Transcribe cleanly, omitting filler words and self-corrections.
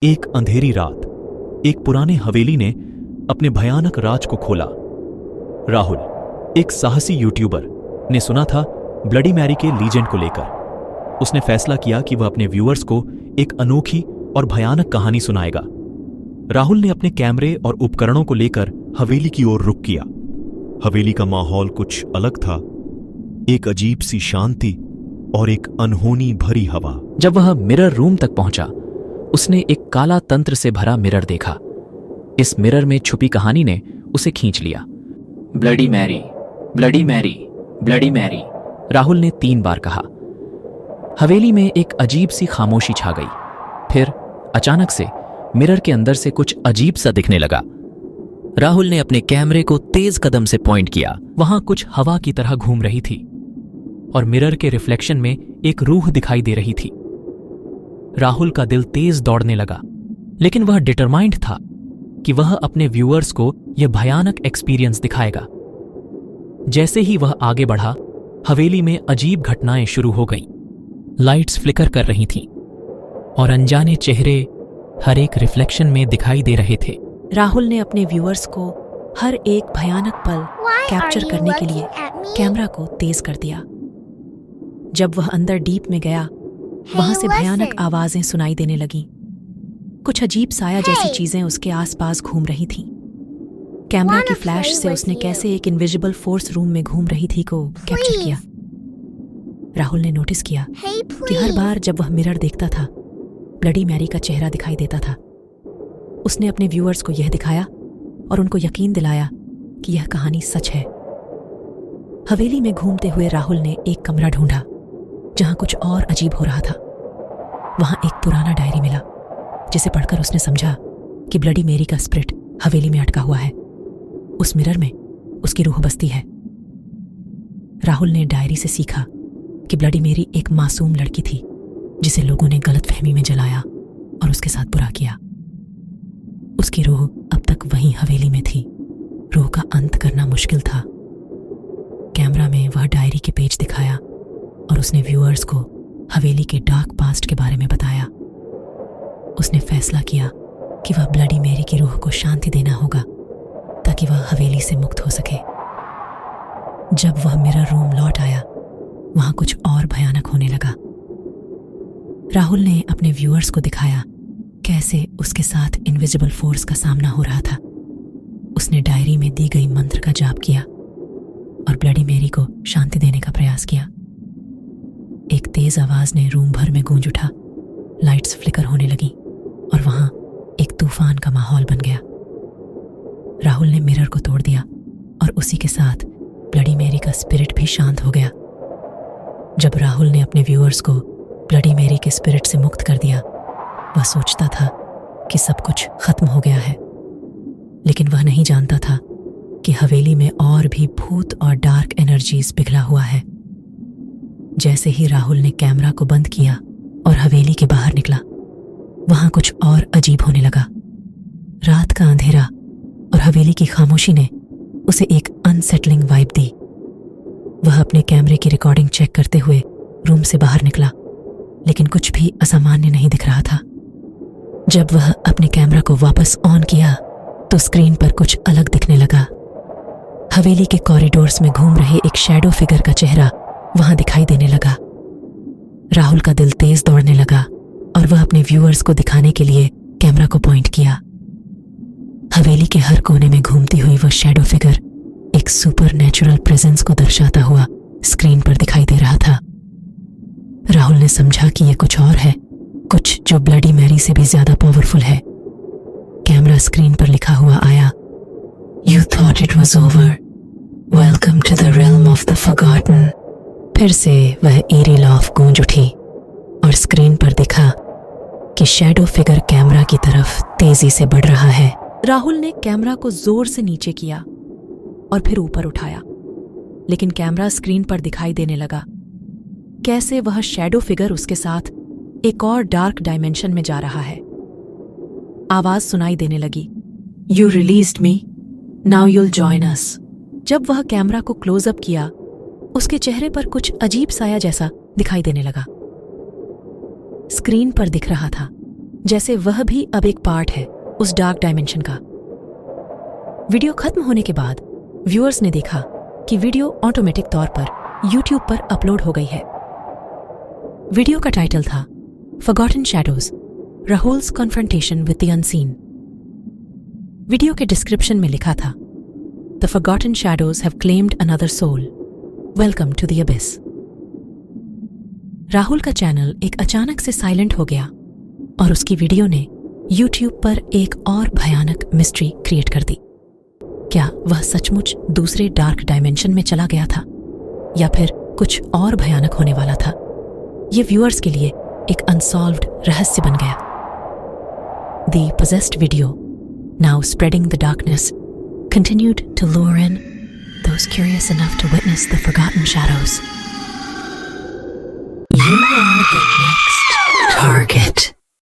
एक अंधेरी रात एक पुराने हवेली ने अपने भयानक राज को खोला। राहुल, एक साहसी यूट्यूबर, ने सुना था ब्लडी मैरी के लीजेंड को लेकर। उसने फैसला किया कि वह अपने व्यूअर्स को एक अनोखी और भयानक कहानी सुनाएगा। राहुल ने अपने कैमरे और उपकरणों को लेकर हवेली की ओर रुख किया। हवेली का माहौल कुछ अलग था, एक अजीब सी शांति और एक अनहोनी भरी हवा। जब वह मिरर रूम तक पहुंचा, उसने एक काला तंत्र से भरा मिरर देखा। इस मिरर में छुपी कहानी ने उसे खींच लिया। Bloody Mary, bloody Mary, bloody Mary, Rahul ने 3 बार कहा। हवेली में एक अजीब सी खामोशी छा गई। फिर अचानक से मिरर के अंदर से कुछ अजीब सा दिखने लगा। राहुल ने अपने कैमरे को तेज कदम से पॉइंट किया। वहां कुछ हवा की तरह घूम रही थी और मिरर के रिफ्लेक्शन में एक रूह दिखाई दे रही थी। राहुल का दिल तेज दौड़ने लगा, लेकिन वह डिटरमाइंड था कि वह अपने व्यूअर्स को यह भयानक एक्सपीरियंस दिखाएगा। जैसे ही वह आगे बढ़ा, हवेली में अजीब घटनाएं शुरू हो गईं। लाइट्स फ्लिकर कर रही थीं और अनजाने चेहरे हर एक रिफ्लेक्शन में दिखाई दे रहे थे। राहुल ने अपने व्यूअर्स को हर एक भयानक पल कैप्चर करने के लिए कैमरा को तेज कर दिया। जब वह अंदर डीप में गया, वहां से भयानक आवाजें सुनाई देने लगीं। कुछ अजीब साया जैसी चीजें उसके आसपास घूम रही थीं। कैमरा की फ्लैश से उसने कैसे एक इनविजिबल फोर्स रूम में घूम रही थी को कैप्चर किया। राहुल ने नोटिस किया कि हर बार जब वह मिरर देखता था, ब्लडी मैरी का चेहरा दिखाई देता था। उसने अपने व्यूअर्स को यह दिखाया और उनको यकीन दिलाया कि यह कहानी सच है। हवेली में घूमते हुए राहुल ने एक कमरा ढूंढा जहां कुछ और अजीब हो रहा था। वहां एक पुराना डायरी मिला, जिसे पढ़कर उसने समझा कि ब्लडी मैरी का स्पिरिट हवेली में अटका हुआ है। उस मिरर में उसकी रूह बसती है। राहुल ने डायरी से सीखा कि ब्लडी मैरी एक मासूम लड़की थी, जिसे लोगों ने गलतफहमी में जलाया और उसके साथ बुरा किया। उसकी रूह अब तक वहीं हवेली में थी। रूह का अंत करना मुश्किल था। कैमरा में वह डायरी के पेज दिखाया और उसने व्यूअर्स को हवेली के डार्क पास्ट के बारे में बताया। उसने फैसला किया कि वह ब्लडी मैरी की रूह को शांति देना होगा ताकि वह हवेली से मुक्त हो सके। जब वह मिरर रूम लौट आया, वहां कुछ और भयानक होने लगा। राहुल ने अपने व्यूअर्स को दिखाया कैसे उसके साथ इनविजिबल फोर्स का सामना हो रहा था। उसने डायरी में दी गई मंत्र का जाप किया और ब्लडी मैरी को शांति देने का प्रयास किया। एक तेज आवाज ने रूम भर में गूंज उठा। लाइट्स फ्लिकर होने लगी और वहां एक तूफान का माहौल बन गया। राहुल ने मिरर को तोड़ दिया और उसी के साथ ब्लडी मैरी का स्पिरिट भी शांत हो गया। जब राहुल ने अपने व्यूअर्स को ब्लडी मैरी के स्पिरिट से मुक्त कर दिया, वह सोचता था कि सब कुछ खत्म हो गया है, लेकिन वह नहीं जानता था कि हवेली में और भी भूत और डार्क एनर्जीज पिघला हुआ है। जैसे ही राहुल ने कैमरा को बंद किया और हवेली के बाहर निकला, वहां कुछ और अजीब होने लगा। रात का अंधेरा और हवेली की खामोशी ने उसे एक अनसेटलिंग वाइब दी। वह अपने कैमरे की रिकॉर्डिंग चेक करते हुए रूम से बाहर निकला, लेकिन कुछ भी असामान्य नहीं दिख रहा था। जब वह अपने कैमरा को वापस ऑन किया तो स्क्रीन पर कुछ अलग दिखने लगा। हवेली के कॉरिडोर्स में घूम रहे एक शैडो फिगर का चेहरा वहां दिखाई देने लगा। राहुल का दिल तेज दौड़ने लगा और वह अपने व्यूअर्स को दिखाने के लिए कैमरा को पॉइंट किया। हवेली के हर कोने में घूमती हुई वह शैडो फिगर एक सुपर नेचुरल प्रेजेंस को दर्शाता हुआ स्क्रीन पर दिखाई दे रहा था। राहुल ने समझा कि यह कुछ और है, कुछ जो ब्लडी मैरी से भी ज्यादा पावरफुल है। कैमरा स्क्रीन पर लिखा हुआ आया, "You thought it was over. Welcome to the realm of the forgotten." फिर से वह eerie laugh गूंज उठी और स्क्रीन पर दिखा कि शैडो फिगर कैमरा की तरफ तेजी से बढ़ रहा है। राहुल ने कैमरा को जोर से नीचे किया और फिर ऊपर उठाया, लेकिन कैमरा स्क्रीन पर दिखाई देने लगा कैसे वह शैडो फिगर उसके साथ एक और डार्क डायमेंशन में जा रहा है। आवाज सुनाई देने लगी, "You released me. Now you'll join us." जब वह कैमरा को क्लोजअप किया, उसके चेहरे पर कुछ अजीब साया जैसा दिखाई देने लगा। स्क्रीन पर दिख रहा था जैसे वह भी अब एक पार्ट है उस डार्क डायमेंशन का। वीडियो खत्म होने के बाद व्यूअर्स ने देखा कि वीडियो ऑटोमेटिक तौर पर यूट्यूब पर अपलोड हो गई है। वीडियो का टाइटल था forgotten shadows, Rahul's confrontation with the unseen. Video के डिस्क्रिप्शन में लिखा था, the forgotten shadows have claimed another soul, welcome to the abyss. Rahul का चैनल एक अचानक से साइलेंट हो गया और उसकी वीडियो ने यूट्यूब पर एक और भयानक मिस्ट्री क्रिएट कर दी। क्या वह सचमुच दूसरे डार्क डायमेंशन में चला गया था या फिर कुछ और भयानक होने वाला था? ये व्यूअर्स के लिए एक अनसॉल्व्ड रहस्य बन गया। The possessed video, now spreading the darkness, continued to lure in those curious enough to witness the forgotten shadows. You are the